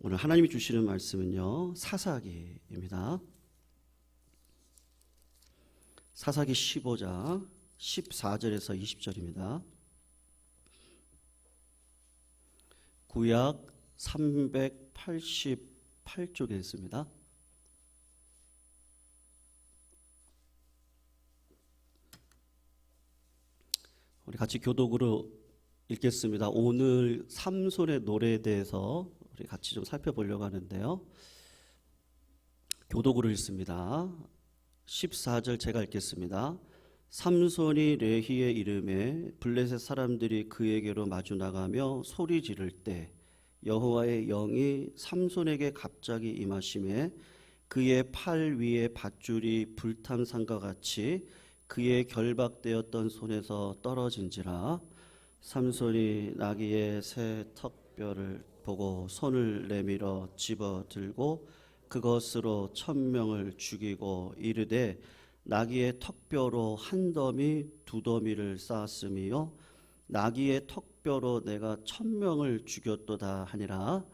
오늘 하나님이 주시는 말씀은요, 사사기입니다. 사사기 15장 14절에서 20절입니다. 구약 388쪽에 있습니다. 우리 같이 교독으로 읽겠습니다. 오늘 삼손의 노래에 대해서 우리 같이 좀 살펴보려고 하는데요. 교독으로 읽습니다. 14절 제가 읽겠습니다. 삼손이 레히의 이름에 블레셋 사람들이 그에게로 마주 나가며 소리 지를 때 여호와의 영이 삼손에게 갑자기 임하심에 그의 팔 위에 밧줄이 불탄 산과 같이 그의 결박되었던 손에서 떨어진지라. 삼손이 나귀의 새 턱뼈를 보고 손을 내밀어 집어들고 그것으로 1000명을 죽이고 이르되 나귀의 턱뼈로 한 더미 두 더미를 쌓았으며 나귀의 턱뼈로 내가 1000명을 죽였도다 하니라.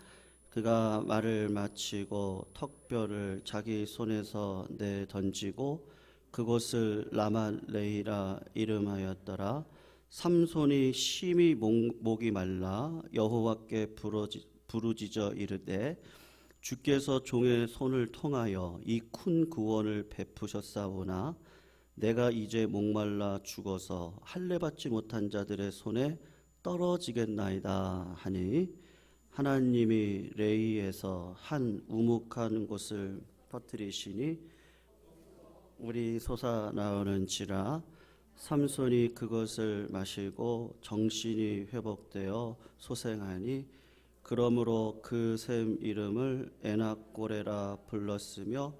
그가 말을 마치고 턱뼈를 자기 손에서 내 던지고 그곳을 라말레이라 이름하였더라. 삼손이 심히 목이 말라 여호와께 부르짖어 이르되 주께서 종의 손을 통하여 이 큰 구원을 베푸셨사오나 내가 이제 목말라 죽어서 할례 받지 못한 자들의 손에 떨어지겠나이다 하니 하나님이 레이에서 한 우묵한 곳을 터뜨리시니 물이 솟아나오는지라. 삼손이 그것을 마시고 정신이 회복되어 소생하니 그러므로 그 샘 이름을 에낙고레라 불렀으며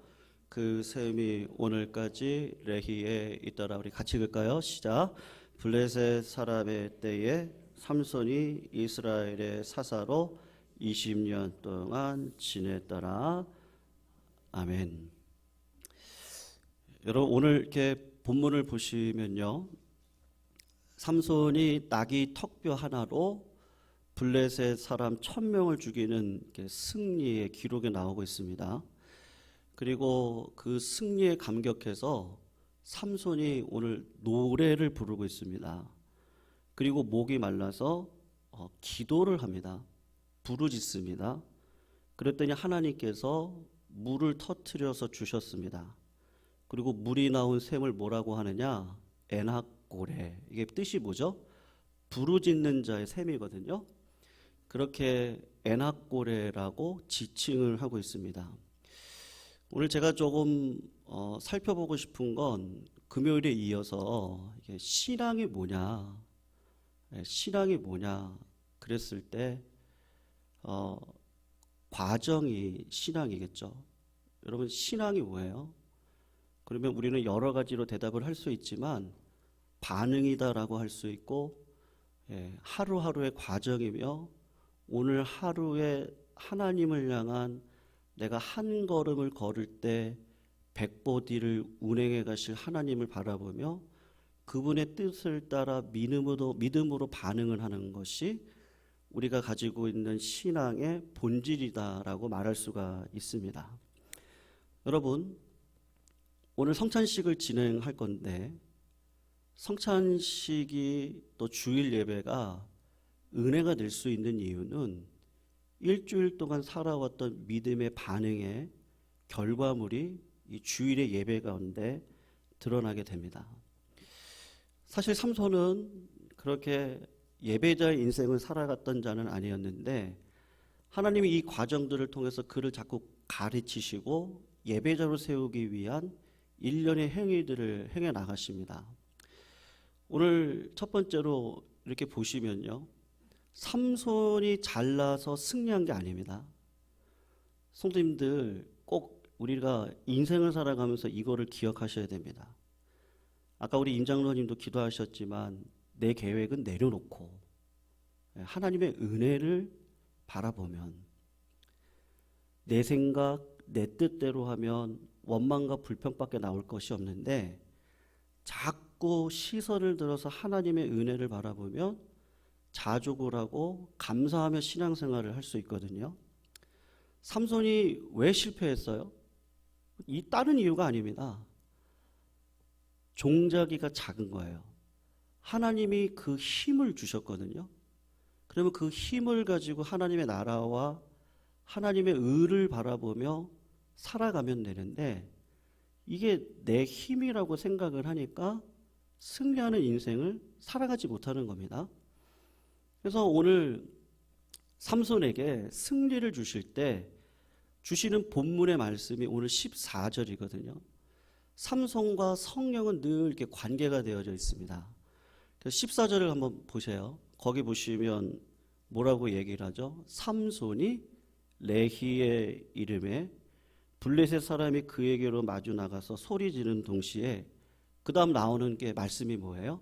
그 샘이 오늘까지 레히에 있더라. 우리 같이 읽을까요? 시작. 블레셋 사람의 때에 삼손이 이스라엘의 사사로 20년 동안 지냈더라. 아멘. 여러분 오늘 이렇게 본문을 보시면요, 삼손이 나귀 턱뼈 하나로 블레셋 사람 1000명을 죽이는 승리의 기록이 나오고 있습니다. 그리고 그 승리에 감격해서 삼손이 오늘 노래를 부르고 있습니다. 그리고 목이 말라서 기도를 합니다. 부르짖습니다. 그랬더니 하나님께서 물을 터뜨려서 주셨습니다. 그리고 물이 나온 샘을 뭐라고 하느냐? 에낙고레. 이게 뜻이 뭐죠? 부르짖는 자의 샘이거든요. 그렇게 에낙고레라고 지칭을 하고 있습니다. 오늘 제가 조금 살펴보고 싶은 건 금요일에 이어서 이게 신앙이 뭐냐, 신앙이 뭐냐 그랬을 때 과정이 신앙이겠죠. 여러분 신앙이 뭐예요? 그러면 우리는 여러 가지로 대답을 할 수 있지만 반응이다라고 할 수 있고, 하루하루의 과정이며 오늘 하루에 하나님을 향한 내가 한 걸음을 걸을 때 백보디를 운행해 가실 하나님을 바라보며 그분의 뜻을 따라 믿음으로 반응을 하는 것이 우리가 가지고 있는 신앙의 본질이다라고 말할 수가 있습니다. 여러분 오늘 성찬식을 진행할 건데 성찬식이 또 주일 예배가 은혜가 될 수 있는 이유는 일주일 동안 살아왔던 믿음의 반응의 결과물이 이 주일의 예배 가운데 드러나게 됩니다. 사실 삼손은 그렇게 예배자의 인생을 살아갔던 자는 아니었는데 하나님이 이 과정들을 통해서 그를 자꾸 가르치시고 예배자로 세우기 위한 일련의 행위들을 행해 나가십니다. 오늘 첫 번째로 이렇게 보시면요, 삼손이 잘나서 승리한 게 아닙니다. 성도님들 꼭 우리가 인생을 살아가면서 이거를 기억하셔야 됩니다. 아까 우리 임장로님도 기도하셨지만 내 계획은 내려놓고 하나님의 은혜를 바라보면 내 생각, 내 뜻대로 하면 원망과 불평밖에 나올 것이 없는데 자꾸 시선을 들어서 하나님의 은혜를 바라보면 자족을 하고 감사하며 신앙생활을 할 수 있거든요. 삼손이 왜 실패했어요? 이 다른 이유가 아닙니다. 종자기가 작은 거예요. 하나님이 그 힘을 주셨거든요. 그러면 그 힘을 가지고 하나님의 나라와 하나님의 의를 바라보며 살아가면 되는데, 이게 내 힘이라고 생각을 하니까 승리하는 인생을 살아가지 못하는 겁니다. 그래서 오늘 삼손에게 승리를 주실 때 주시는 본문의 말씀이 오늘 14절이거든요. 삼손과 성령은 늘 이렇게 관계가 되어져 있습니다. 14절을 한번 보세요. 거기 보시면 뭐라고 얘기를 하죠? 삼손이 레히의 이름에 블레셋 사람이 그에게로 마주 나가서 소리 지르는 동시에 그 다음 나오는 게 말씀이 뭐예요?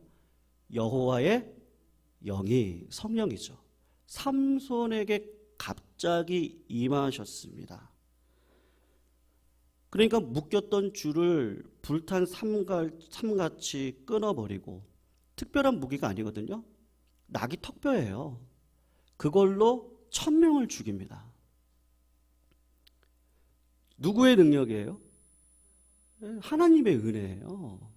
여호와의 영이, 성령이죠. 삼손에게 갑자기 임하셨습니다. 그러니까 묶였던 줄을 불탄 삼같이 끊어버리고, 특별한 무기가 아니거든요. 낙이 턱뼈예요. 그걸로 1000명을 죽입니다. 누구의 능력이에요? 하나님의 은혜예요.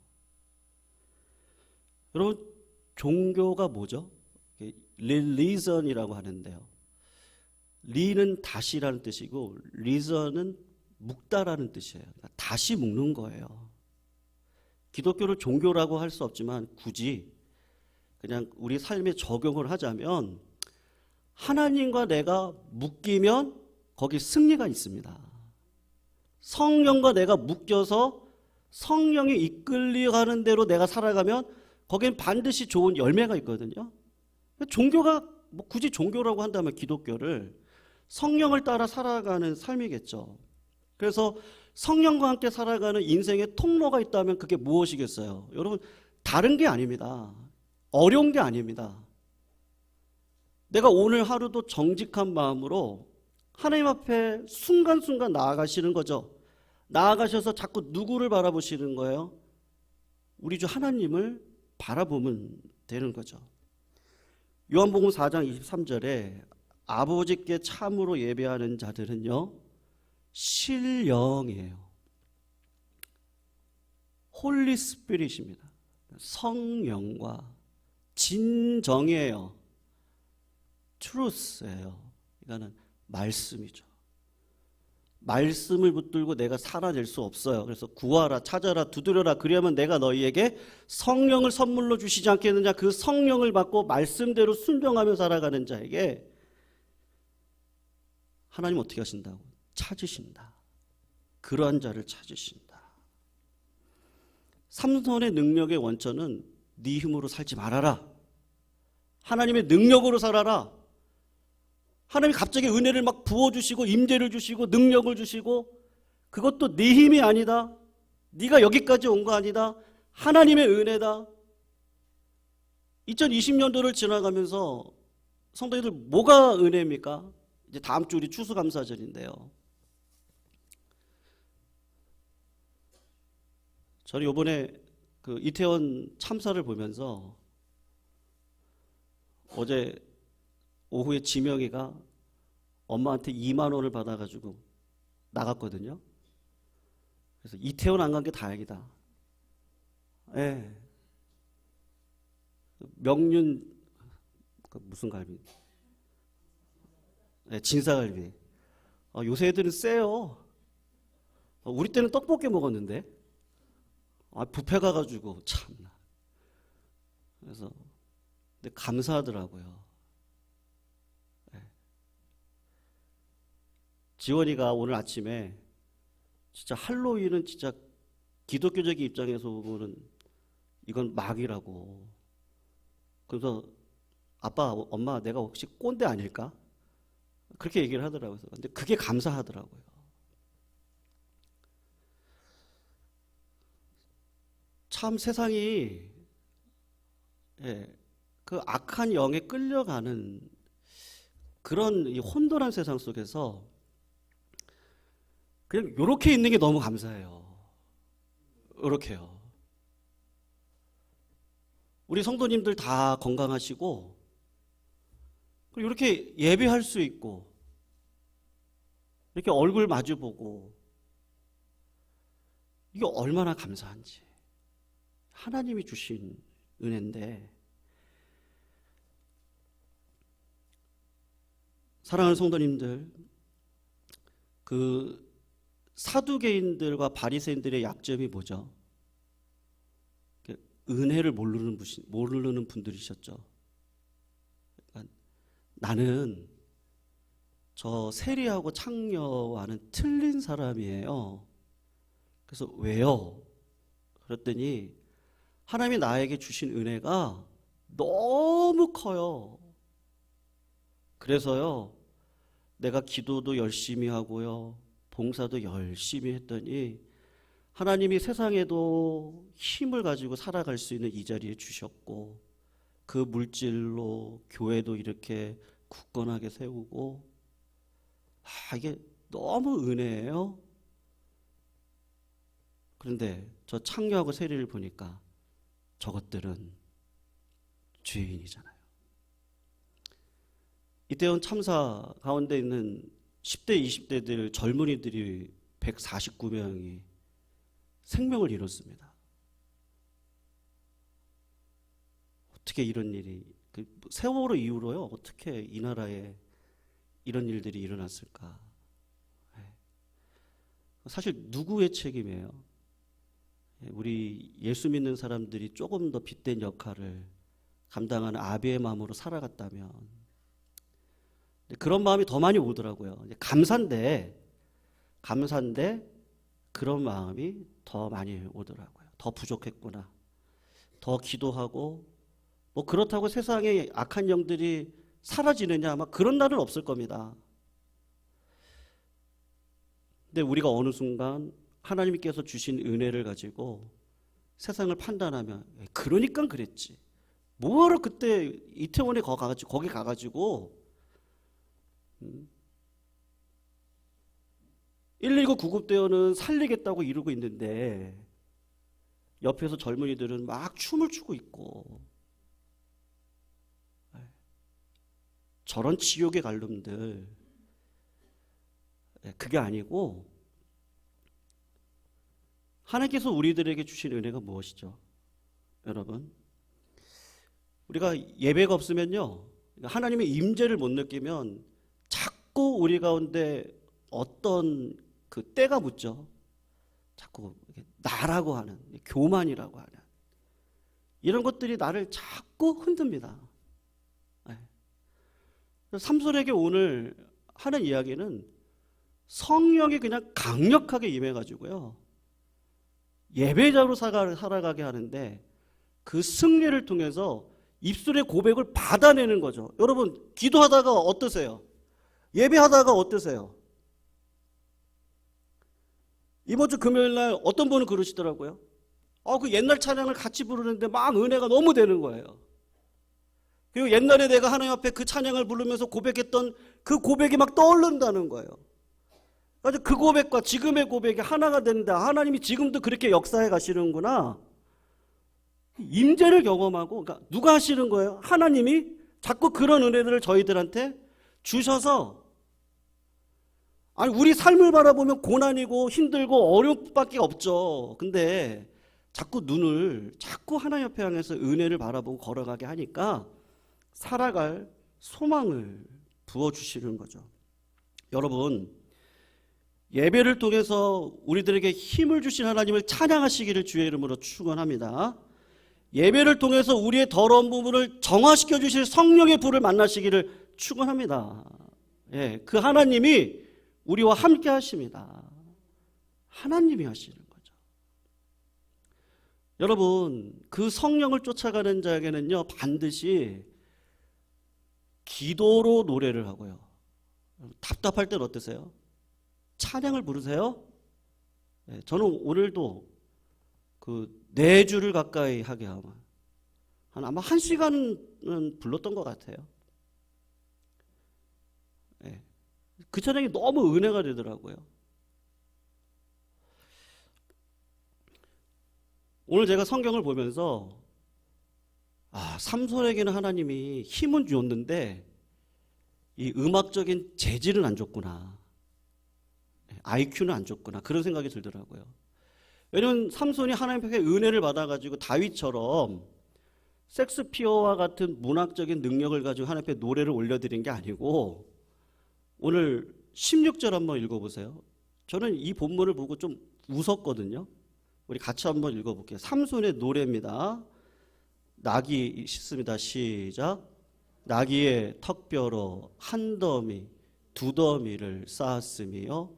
여러분, 종교가 뭐죠? 릴리전이라고 하는데요. 리는 다시라는 뜻이고 리전은 묶다라는 뜻이에요. 그러니까 다시 묶는 거예요. 기독교를 종교라고 할 수 없지만 굳이 그냥 우리 삶에 적용을 하자면, 하나님과 내가 묶이면 거기 승리가 있습니다. 성령과 내가 묶여서 성령이 이끌려가는 대로 내가 살아가면 거기엔 반드시 좋은 열매가 있거든요. 종교가 뭐 굳이 종교라고 한다면 기독교를 성령을 따라 살아가는 삶이겠죠. 그래서 성령과 함께 살아가는 인생의 통로가 있다면 그게 무엇이겠어요? 여러분, 다른 게 아닙니다. 어려운 게 아닙니다. 내가 오늘 하루도 정직한 마음으로 하나님 앞에 순간순간 나아가시는 거죠. 나아가셔서 자꾸 누구를 바라보시는 거예요? 우리 주 하나님을 바라보면 되는 거죠. 요한복음 4장 23절에 아버지께 참으로 예배하는 자들은요, 신령이에요. 홀리 스피릿입니다. 성령과 진정이에요. 트루스예요. 이거는 말씀이죠. 말씀을 붙들고 내가 살아낼 수 없어요. 그래서 구하라, 찾아라, 두드려라, 그리하면 내가 너희에게 성령을 선물로 주시지 않겠느냐. 그 성령을 받고 말씀대로 순종하며 살아가는 자에게 하나님 어떻게 하신다고? 찾으신다. 그러한 자를 찾으신다. 삼손의 능력의 원천은 네 힘으로 살지 말아라. 하나님의 능력으로 살아라. 하나님이 갑자기 은혜를 막 부어주시고 임재를 주시고 능력을 주시고, 그것도 네 힘이 아니다. 네가 여기까지 온 거 아니다. 하나님의 은혜다. 2020년도를 지나가면서 성도님들 뭐가 은혜입니까? 이제 다음 주 우리 추수감사절인데요. 저는 이번에 그 이태원 참사를 보면서 어제 오후에 지명이가 엄마한테 2만 원을 받아가지고 나갔거든요. 그래서 이태원 안 간 게 다행이다. 예. 명륜 무슨 갈비? 예, 진사갈비. 요새 애들은 세요. 우리 때는 떡볶이 먹었는데. 뷔페 가가지고 참나. 그래서 근데 감사하더라고요. 지원이가 오늘 아침에 진짜 할로윈은 진짜 기독교적인 입장에서 보면은 이건 막이라고. 그래서 아빠, 엄마, 내가 혹시 꼰대 아닐까? 그렇게 얘기를 하더라고요. 근데 그게 감사하더라고요. 참 세상이 그 악한 영에 끌려가는 그런 이 혼돈한 세상 속에서 그냥 이렇게 있는 게 너무 감사해요. 이렇게요. 우리 성도님들 다 건강하시고 이렇게 예배할 수 있고 이렇게 얼굴 마주보고 이게 얼마나 감사한지. 하나님이 주신 은혜인데, 사랑하는 성도님들, 그 사두개인들과 바리새인들의 약점이 뭐죠? 은혜를 모르는 분들이셨죠. 그러니까 나는 저 세리하고 창녀와는 틀린 사람이에요. 그래서 왜요? 그랬더니 하나님이 나에게 주신 은혜가 너무 커요. 그래서요, 내가 기도도 열심히 하고요, 봉사도 열심히 했더니 하나님이 세상에도 힘을 가지고 살아갈 수 있는 이 자리에 주셨고, 그 물질로 교회도 이렇게 굳건하게 세우고, 이게 너무 은혜예요. 그런데 저 창녀하고 세리를 보니까 저것들은 죄인이잖아요. 이태원 참사 가운데 있는 10대, 20대들 젊은이들이 149명이 생명을 잃었습니다. 어떻게 이런 일이, 세월호 이후로요, 어떻게 이 나라에 이런 일들이 일어났을까? 사실 누구의 책임이에요? 우리 예수 믿는 사람들이 조금 더 빗댄 역할을 감당하는 아비의 마음으로 살아갔다면, 그런 마음이 더 많이 오더라고요. 감사인데 그런 마음이 더 많이 오더라고요. 더 부족했구나. 더 기도하고, 뭐 그렇다고 세상에 악한 영들이 사라지느냐, 아마 그런 날은 없을 겁니다. 근데 우리가 어느 순간 하나님께서 주신 은혜를 가지고 세상을 판단하면, 그러니까 그랬지, 뭐하러 그때 이태원에 거기 가가지고 119 구급대원은 살리겠다고 이러고 있는데 옆에서 젊은이들은 막 춤을 추고 있고, 저런 지옥의 갈름들. 그게 아니고 하나님께서 우리들에게 주신 은혜가 무엇이죠? 여러분, 우리가 예배가 없으면요, 하나님의 임재를 못 느끼면 자꾸 우리 가운데 어떤 그 때가 묻죠. 자꾸 나라고 하는, 교만이라고 하는 이런 것들이 나를 자꾸 흔듭니다. 삼손에게 오늘 하는 이야기는 성령이 그냥 강력하게 임해가지고요, 예배자로 살아가게 하는데, 그 승리를 통해서 입술의 고백을 받아내는 거죠. 여러분, 기도하다가 어떠세요? 예배하다가 어떠세요? 이번 주 금요일 날 어떤 분은 그러시더라고요. 그 옛날 찬양을 같이 부르는데 막 은혜가 너무 되는 거예요. 그리고 옛날에 내가 하나님 앞에 그 찬양을 부르면서 고백했던 그 고백이 막 떠오른다는 거예요. 그래서 그 고백과 지금의 고백이 하나가 된다. 하나님이 지금도 그렇게 역사해 가시는구나. 임재를 경험하고, 그러니까 누가 하시는 거예요? 하나님이 자꾸 그런 은혜들을 저희들한테 주셔서, 아니 우리 삶을 바라보면 고난이고 힘들고 어려울 수밖에 없죠. 근데 자꾸 눈을 자꾸 하나님 앞에 향해서 은혜를 바라보고 걸어가게 하니까 살아갈 소망을 부어주시는 거죠. 여러분, 예배를 통해서 우리들에게 힘을 주신 하나님을 찬양하시기를 주의 이름으로 축원합니다. 예배를 통해서 우리의 더러운 부분을 정화시켜 주실 성령의 불을 만나시기를 축원합니다. 그 하나님이 우리와 함께 하십니다. 하나님이 하시는 거죠. 여러분, 그 성령을 쫓아가는 자에게는요, 반드시 기도로 노래를 하고요. 답답할 때는 어떠세요? 찬양을 부르세요? 저는 오늘도 그 4주를 가까이 하게 하면 아마 1시간은 불렀던 것 같아요. 그 찬양이 너무 은혜가 되더라고요. 오늘 제가 성경을 보면서 삼손에게는 하나님이 힘은 주었는데 이 음악적인 재질은 안 줬구나. IQ는 안 좋구나 그런 생각이 들더라고요. 왜냐면 삼손이 하나님께 은혜를 받아가지고 다윗처럼 섹스피어와 같은 문학적인 능력을 가지고 하나님께 노래를 올려드린 게 아니고 오늘 16절 한번 읽어보세요. 저는 이 본문을 보고 좀 웃었거든요. 우리 같이 한번 읽어볼게요. 삼손의 노래입니다. 나귀 씻습니다. 시작. 나귀의 턱뼈로 한 더미 두 더미를 쌓았으며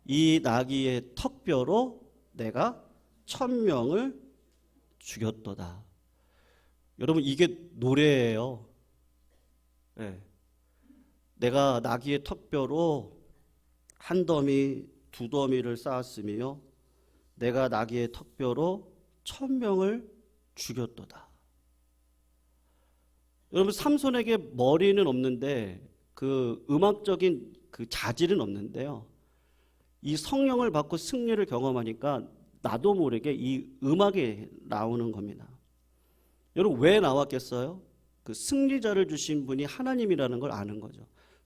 이 나귀의 턱뼈로 내가 1000명을 죽였도다. 여러분 이게 노래예요. 네. 내가 나귀의 턱뼈로 한 더미 두 더미를 쌓았으며 내가 나귀의 턱뼈로 1000명을 죽였도다. 여러분 삼손에게 머리는 없는데 그 음악적인 그 자질은 없는데요. 이 성령을 받고 승리를 경험하니까 나도 모르게 이 음악이 나오는 겁니다. 여러분 왜 나왔겠어요? 그 승리자를 주신 분이 하나님이라는 걸 아는 거죠.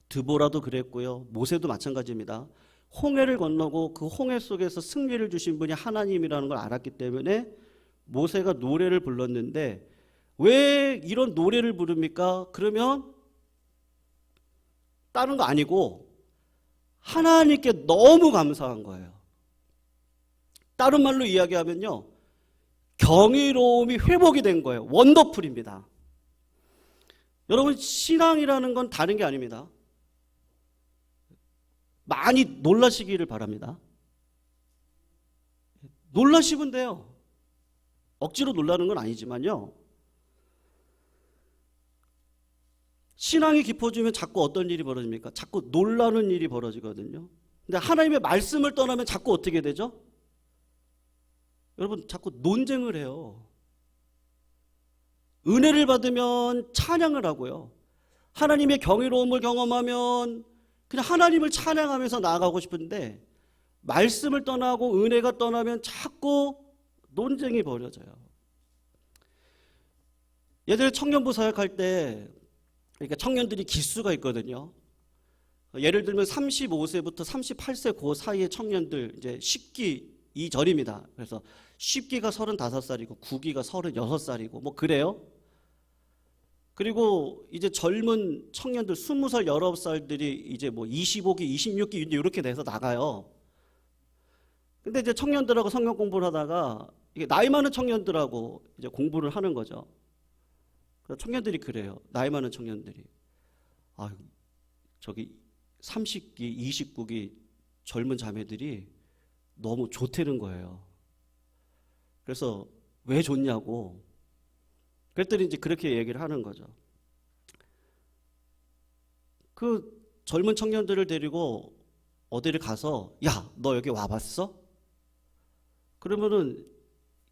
드보라도 그랬고요. 모세도 마찬가지입니다. 홍해를 건너고 그 홍해 속에서 승리를 주신 분이 하나님이라는 걸 알았기 때문에 모세가 노래를 불렀는데 왜 이런 노래를 부릅니까? 그러면 다른 거 아니고 하나님께 너무 감사한 거예요. 다른 말로 이야기하면요. 경이로움이 회복이 된 거예요. 원더풀입니다. 여러분 신앙이라는 건 다른 게 아닙니다. 많이 놀라시기를 바랍니다. 놀라시면 돼요. 억지로 놀라는 건 아니지만요. 신앙이 깊어지면 자꾸 어떤 일이 벌어집니까? 자꾸 놀라는 일이 벌어지거든요. 근데 하나님의 말씀을 떠나면 자꾸 어떻게 되죠? 여러분 자꾸 논쟁을 해요. 은혜를 받으면 찬양을 하고요. 하나님의 경이로움을 경험하면 그냥 하나님을 찬양하면서 나아가고 싶은데 말씀을 떠나고 은혜가 떠나면 자꾸 논쟁이 벌어져요. 예전에 청년부 사역할 때 그러니까 청년들이 기수가 있거든요. 예를 들면 35세부터 38세 그 사이의 청년들 이제 10기 이절입니다. 그래서 10기가 35살이고 9기가 36살이고 뭐 그래요. 그리고 이제 젊은 청년들 20살, 19살들이 이제 뭐 25기, 26기 이제 이렇게 돼서 나가요. 근데 이제 청년들하고 성경 공부를 하다가 이게 나이 많은 청년들하고 이제 공부를 하는 거죠. 그래서 청년들이 그래요. 나이 많은 청년들이. 아, 저기 30기, 29기 젊은 자매들이 너무 좋다는 거예요. 그래서 왜 좋냐고. 그랬더니 이제 그렇게 얘기를 하는 거죠. 그 젊은 청년들을 데리고 어디를 가서 야, 너 여기 와봤어? 그러면은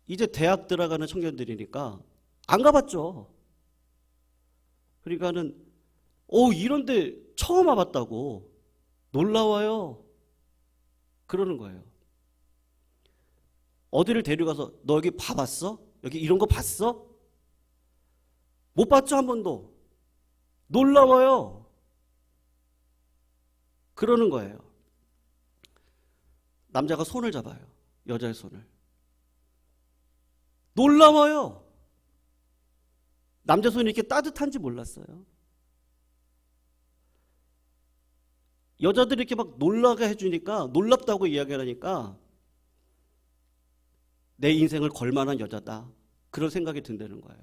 이제 대학 들어가는 청년들이니까 안 가봤죠. 그러니까는 이런데 처음 와봤다고 놀라워요. 그러는 거예요. 어디를 데려가서 너 여기 봐봤어? 여기 이런 거 봤어? 못 봤죠, 한 번도. 놀라워요. 그러는 거예요. 남자가 손을 잡아요. 여자의 손을. 놀라워요. 남자 손이 이렇게 따뜻한지 몰랐어요. 여자들이 이렇게 막 놀라게 해주니까, 놀랍다고 이야기를 하니까 내 인생을 걸만한 여자다. 그런 생각이 든다는 거예요.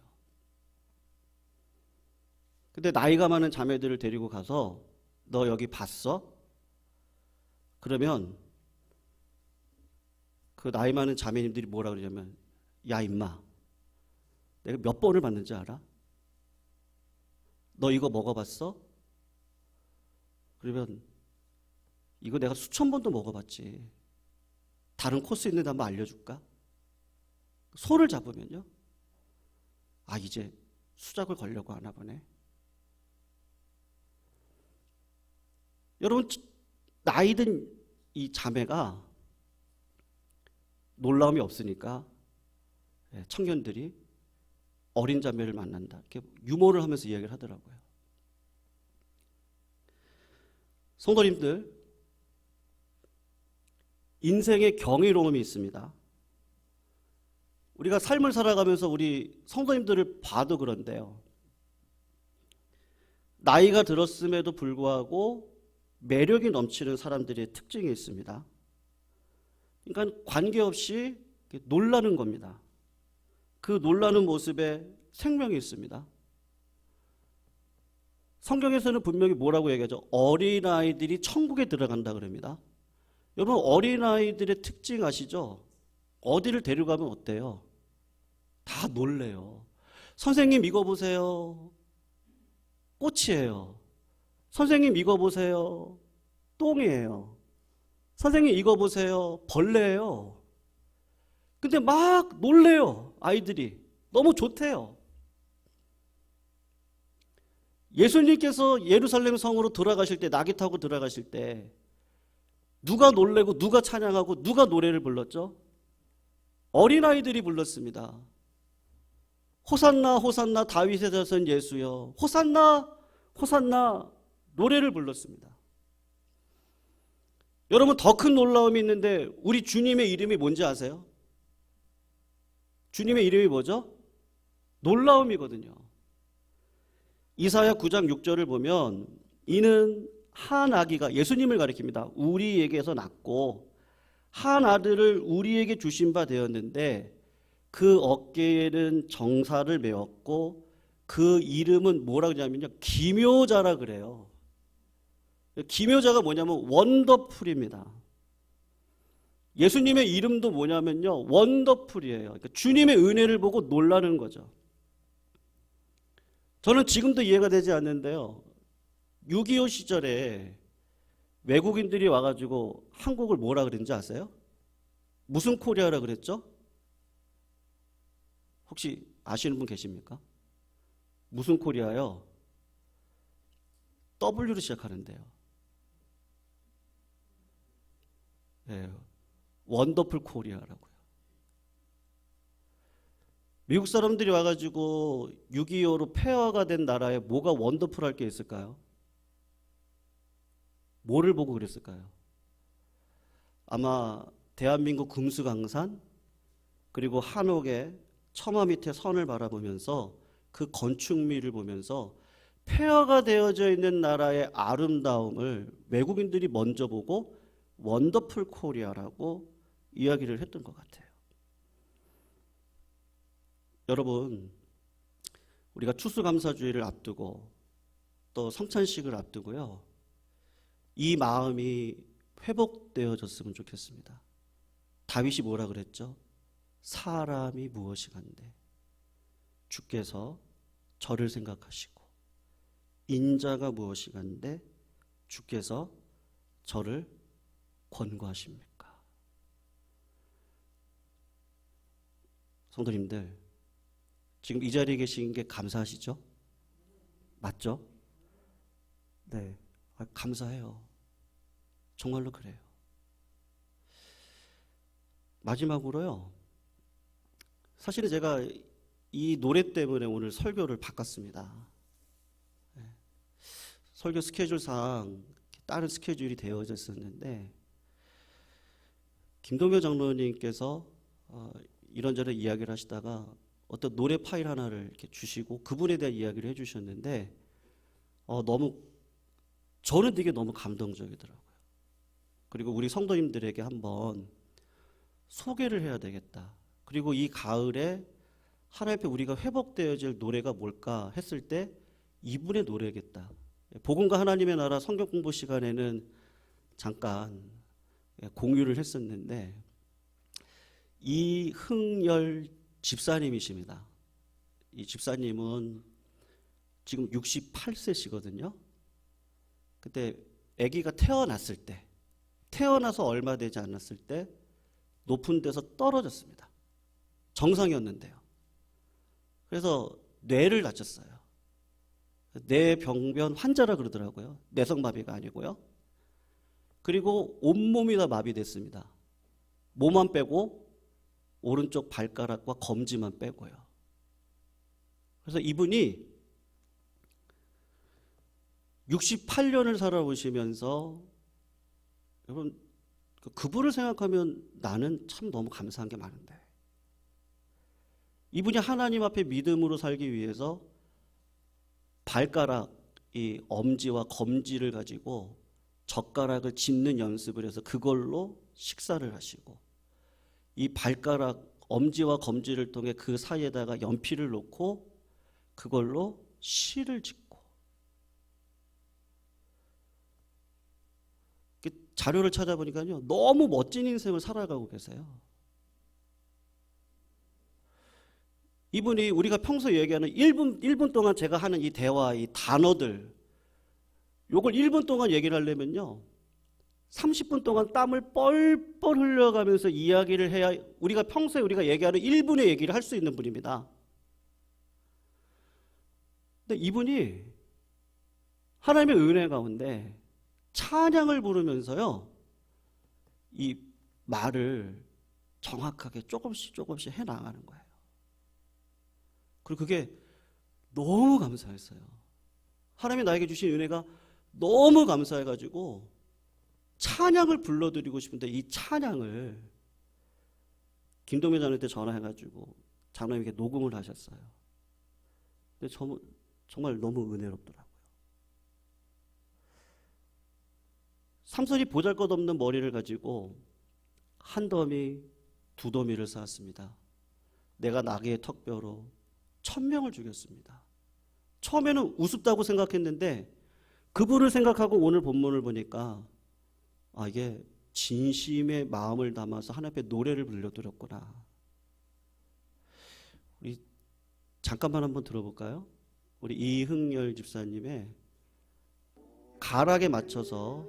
근데 나이가 많은 자매들을 데리고 가서 너 여기 봤어? 그러면 그 나이 많은 자매님들이 뭐라 그러냐면 야 임마 내가 몇 번을 봤는지 알아? 너 이거 먹어봤어? 그러면 이거 내가 수천 번도 먹어봤지. 다른 코스 있는데 한번 알려줄까? 손을 잡으면요. 아 이제 수작을 걸려고 하나 보네. 여러분 나이든 이 자매가 놀라움이 없으니까 청년들이 어린 자매를 만난다. 이렇게 유머를 하면서 이야기를 하더라고요. 성도님들, 인생의 경이로움이 있습니다. 우리가 삶을 살아가면서 우리 성도님들을 봐도 그런데요. 나이가 들었음에도 불구하고 매력이 넘치는 사람들의 특징이 있습니다. 그러니까 관계없이 놀라는 겁니다. 그 놀라는 모습에 생명이 있습니다. 성경에서는 분명히 뭐라고 얘기하죠? 어린아이들이 천국에 들어간다 그럽니다. 여러분, 어린아이들의 특징 아시죠? 어디를 데려가면 어때요? 다 놀래요. 선생님 이거 보세요. 꽃이에요. 선생님 이거 보세요. 똥이에요. 선생님 이거 보세요. 벌레예요. 근데 막 놀래요. 아이들이. 너무 좋대요. 예수님께서 예루살렘 성으로 돌아가실 때, 나귀 타고 들어가실 때 누가 놀래고 누가 찬양하고 누가 노래를 불렀죠? 어린아이들이 불렀습니다. 호산나 호산나 다윗의 자손 예수여, 호산나 호산나 노래를 불렀습니다. 여러분, 더 큰 놀라움이 있는데 우리 주님의 이름이 뭔지 아세요? 주님의 이름이 뭐죠? 놀라움이거든요. 이사야 9장 6절을 보면 이는 한 아기가, 예수님을 가리킵니다. 우리에게서 낳고 한 아들을 우리에게 주신 바 되었는데 그 어깨에는 정사를 메었고 그 이름은 뭐라고 하냐면요, 기묘자라 그래요. 기묘자가 뭐냐면 원더풀입니다. 예수님의 이름도 뭐냐면요, 원더풀이에요. 그러니까 주님의 은혜를 보고 놀라는 거죠. 저는 지금도 이해가 되지 않는데요, 6.25 시절에 외국인들이 와가지고 한국을 뭐라 그랬는지 아세요? 무슨 코리아라 그랬죠? 혹시 아시는 분 계십니까? 무슨 코리아요? W로 시작하는데요. 네, 원더풀 코리아라고요. 미국 사람들이 와가지고 6.25로 폐허가 된 나라에 뭐가 원더풀할 게 있을까요? 뭐를 보고 그랬을까요? 아마 대한민국 금수강산 그리고 한옥의 처마 밑에 선을 바라보면서 그 건축미를 보면서 폐허가 되어져 있는 나라의 아름다움을 외국인들이 먼저 보고 원더풀 코리아라고 이야기를 했던 것 같아요. 여러분, 우리가 추수감사주의를 앞두고 또 성찬식을 앞두고요, 이 마음이 회복되어졌으면 좋겠습니다. 다윗이 뭐라 그랬죠? 사람이 무엇이간데 주께서 저를 생각하시고 인자가 무엇이간데 주께서 저를 권고하십니까? 성도님들, 지금 이 자리에 계신 게 감사하시죠? 맞죠? 네, 감사해요. 정말로 그래요. 마지막으로요, 사실은 제가 이 노래 때문에 오늘 설교를 바꿨습니다. 설교 스케줄상 다른 스케줄이 되어져 있었는데 김동효 장로님께서 이런저런 이야기를 하시다가 어떤 노래 파일 하나를 이렇게 주시고 그분에 대한 이야기를 해주셨는데 너무, 저는 되게 너무 감동적이더라고요. 그리고 우리 성도님들에게 한번 소개를 해야 되겠다. 그리고 이 가을에 하나님 앞에 우리가 회복되어질 노래가 뭘까 했을 때 이분의 노래겠다. 복음과 하나님의 나라 성경 공부 시간에는 잠깐 공유를 했었는데 이흥열 집사님이십니다. 이 집사님은 지금 68세시거든요. 그때 아기가 태어났을 때, 태어나서 얼마 되지 않았을 때 높은 데서 떨어졌습니다. 정상이었는데요. 그래서 뇌를 다쳤어요. 뇌병변 환자라 그러더라고요. 뇌성마비가 아니고요. 그리고 온몸이 다 마비됐습니다. 몸만 빼고 오른쪽 발가락과 검지만 빼고요. 그래서 이분이 68년을 살아오시면서, 여러분, 그분을 생각하면 나는 참 너무 감사한 게 많은데, 이분이 하나님 앞에 믿음으로 살기 위해서 발가락, 이 엄지와 검지를 가지고 젓가락을 짚는 연습을 해서 그걸로 식사를 하시고, 이 발가락, 엄지와 검지를 통해 그 사이에다가 연필을 놓고 그걸로 시를 짓고, 자료를 찾아보니까요, 너무 멋진 인생을 살아가고 계세요. 이분이 우리가 평소에 얘기하는 1분 동안 제가 하는 이 대화, 이 단어들, 요걸 1분 동안 얘기를 하려면요, 30분 동안 땀을 뻘뻘 흘려가면서 이야기를 해야 우리가 평소에 우리가 얘기하는 1분의 얘기를 할 수 있는 분입니다. 근데 이분이 하나님의 은혜 가운데 찬양을 부르면서요, 이 말을 정확하게 조금씩 해 나가는 거예요. 그리고 그게 너무 감사했어요. 하나님이 나에게 주신 은혜가 너무 감사해가지고 찬양을 불러드리고 싶은데, 이 찬양을 김동현 장로한테 전화해가지고 장로님께 녹음을 하셨어요. 근데 정말 너무 은혜롭더라고요. 삼손이 보잘것없는 머리를 가지고 한 더미, 두 더미를 쌓았습니다. 내가 나귀의 턱뼈로 1000명을 죽였습니다. 처음에는 우습다고 생각했는데 그분을 생각하고 오늘 본문을 보니까 이게 진심의 마음을 담아서 하나님 앞에 노래를 불러드렸구나. 우리 잠깐만 한번 들어볼까요? 우리 이흥열 집사님의 가락에 맞춰서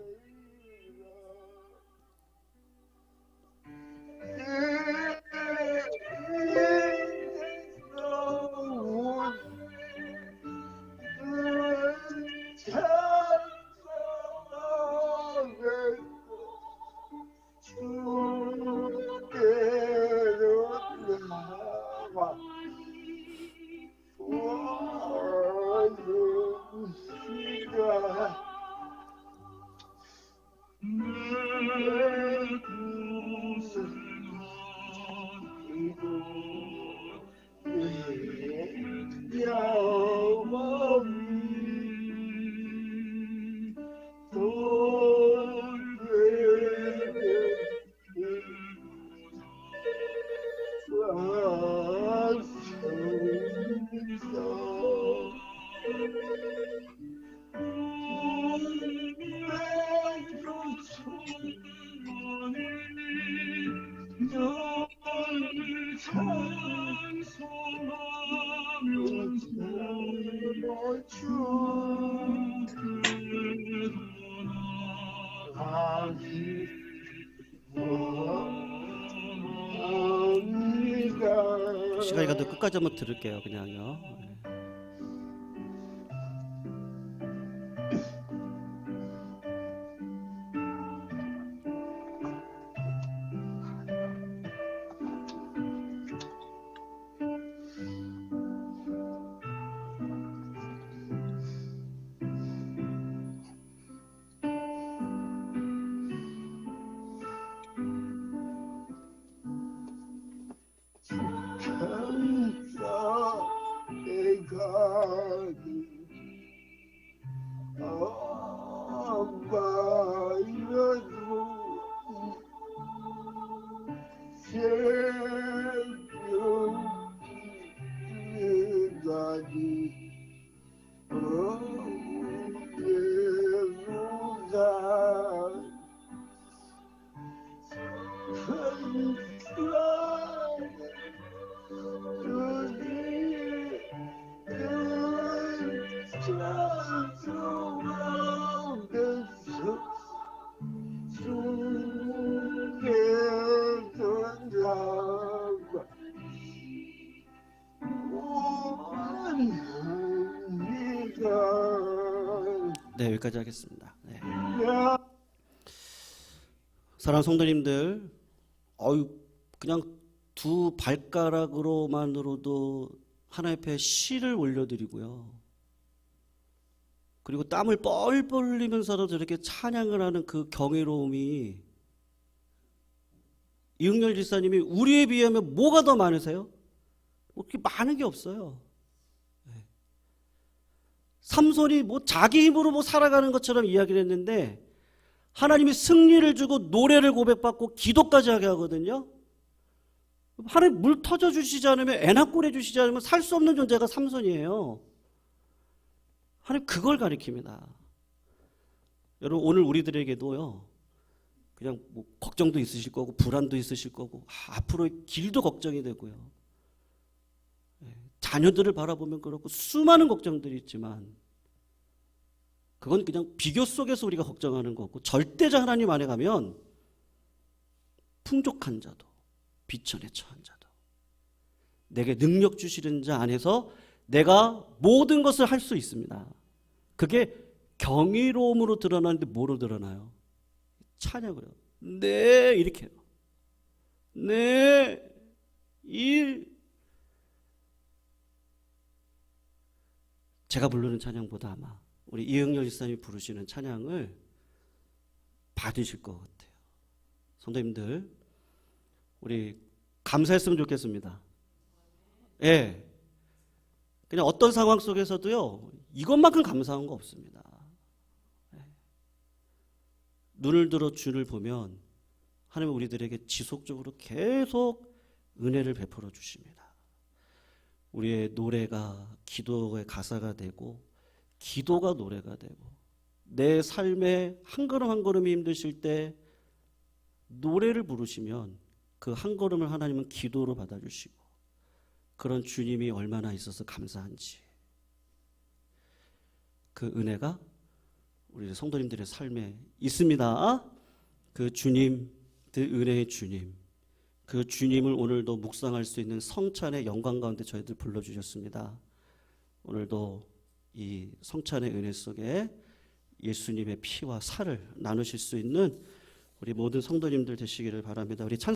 시간이 가도 끝까지 한번 들을게요. 그냥요. 네, 여기까지 하겠습니다. 네. 사랑하는 성도님들, 그냥 두 발가락으로만으로도 하나님 앞에 시를 올려드리고요, 그리고 땀을 뻘뻘 흘리면서도 저렇게 찬양을 하는 그 경이로움이 이응열 지사님이 우리에 비하면 뭐가 더 많으세요? 뭐 그렇게 많은 게 없어요. 삼손이 뭐 자기 힘으로 뭐 살아가는 것처럼 이야기를 했는데 하나님이 승리를 주고 노래를 고백받고 기도까지 하게 하거든요. 하나님 물 터져 주시지 않으면 애낙골 해주시지 않으면 살 수 없는 존재가 삼손이에요. 하나님 그걸 가리킵니다. 여러분 오늘 우리들에게도요. 그냥 뭐 걱정도 있으실 거고 불안도 있으실 거고 앞으로의 길도 걱정이 되고요. 자녀들을 바라보면 그렇고 수많은 걱정들이 있지만 그건 그냥 비교 속에서 우리가 걱정하는 거고 절대자 하나님 안에 가면 풍족한 자도 비천에 처한 자도 내게 능력 주시는 자 안에서 내가 모든 것을 할 수 있습니다. 그게 경이로움으로 드러나는데 뭐로 드러나요? 찬양으로. 네 이렇게 해요. 네 제가 부르는 찬양보다 아마 우리 이응열 지사님이 부르시는 찬양을 받으실 것 같아요. 성도님들 우리 감사했으면 좋겠습니다. 예. 그냥 어떤 상황 속에서도요 이것만큼 감사한 거 없습니다. 예. 눈을 들어 주를 보면 하나님은 우리들에게 지속적으로 계속 은혜를 베풀어 주십니다. 우리의 노래가 기도의 가사가 되고 기도가 노래가 되고 내 삶의 한 걸음 한 걸음이 힘드실 때 노래를 부르시면 그 한 걸음을 하나님은 기도로 받아주시고 그런 주님이 얼마나 있어서 감사한지 그 은혜가 우리 성도님들의 삶에 있습니다. 그 주님, 그 은혜의 주님, 그 주님을 오늘도 묵상할 수 있는 성찬의 영광 가운데 저희들 불러주셨습니다. 오늘도 이 성찬의 은혜 속에 예수님의 피와 살을 나누실 수 있는 우리 모든 성도님들 되시기를 바랍니다. 우리 찬